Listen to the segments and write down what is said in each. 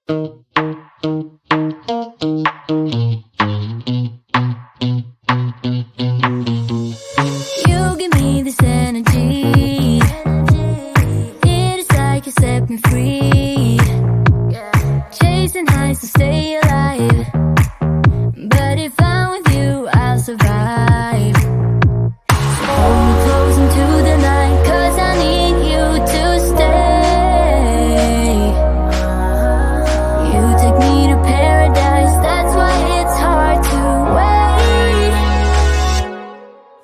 You give me this energy. It is like you set me free. Chasing highs to stay alive. But if I'm with you, I'll survive. So hold me close into the night, 'cause I need you to stay. You take me to paradise, that's why it's hard to wait.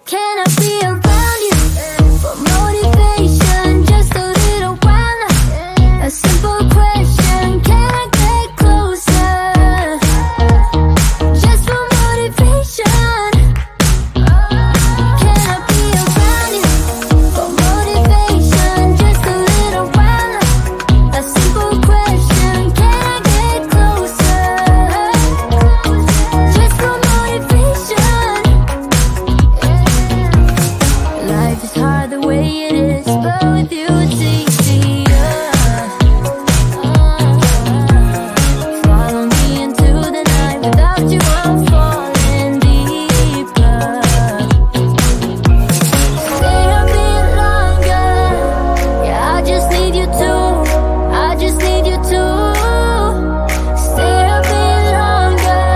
Can I be around you for motivation? Just a little while now. A simple question, can I get closer? Just for motivation. Can I be around you for motivation? Just a little while now. A simple question, can I get closer? Just for motivation. Life is hard the way it is, but with you it's easier. Follow me into the night, without you I'm falling deeper. Stay a bit longer, yeah, I just need you to, I just need you to. Stay a bit longer,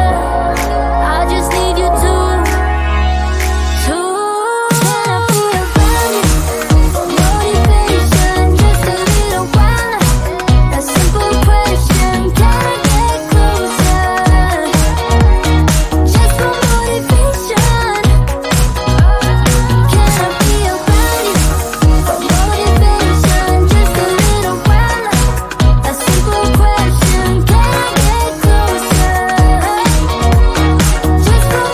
I just need you to. Can I be around you for motivation? Just a little while now. A simple question, can I get closer? Just for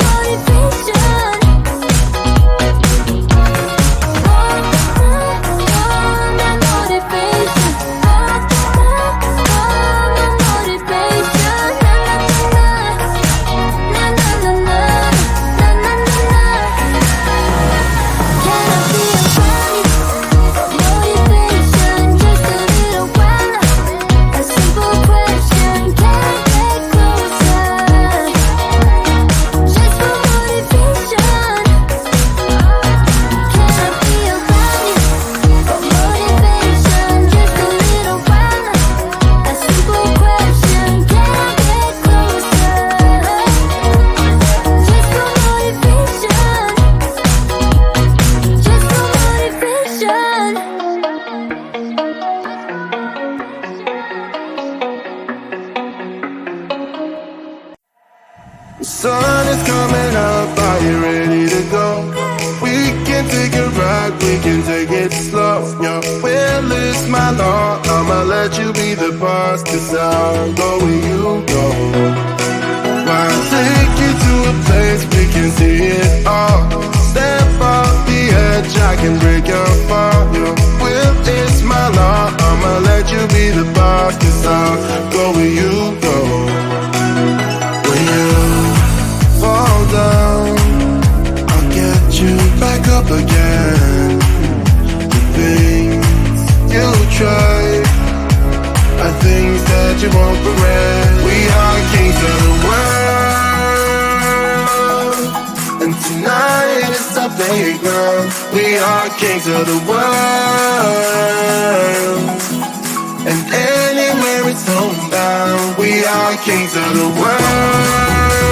motivation. Can I be around you for motivation? Just a little while now. A simple question, can I get closer? Just for motivation. The sun is coming up, are you ready to go? We can take a ride, we can take it slow. Your will is my law, I'ma let you be the boss, 'cause I'll go where you go. I'll take you to a place we can see it all. Step off the edge, I can break your fall. Your will is my law, I'ma let you be the boss, 'cause I'll go where you go. When you fall down, I'll get you back up again. The things you try are things that you won't regret. We are kings of the world, and tonight is our playground. We are kings of the world, and anywhere it's homebound. We are kings of the world,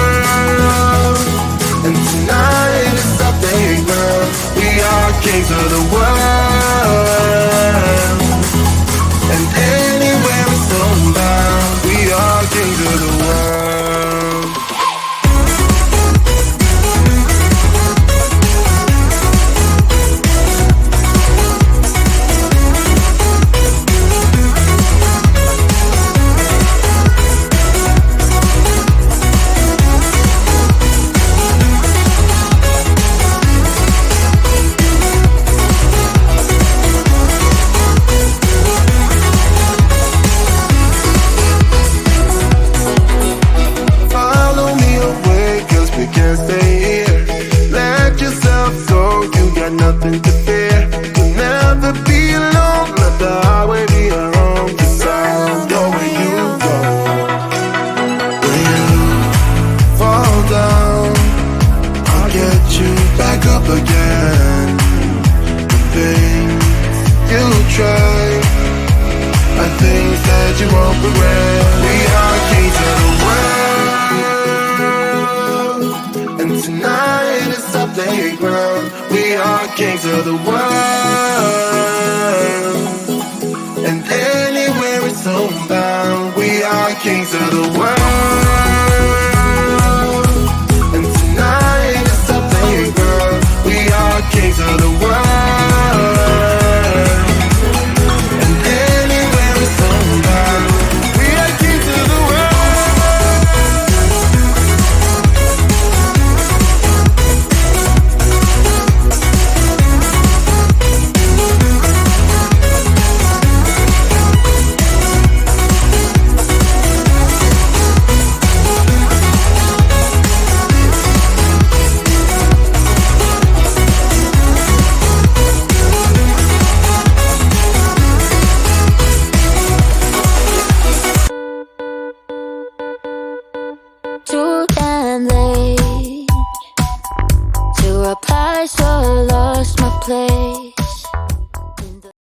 and tonight is our playground. We are kings of the world, and anywhere it's homebound. We are kings of the world. kings of the world. And anywhere it's homebound, we are kings of the world. And tonight it's our playground, we are kings of the world. And anywhere it's homebound, we are kings of the world. Too damn late to reply, so I lost my place.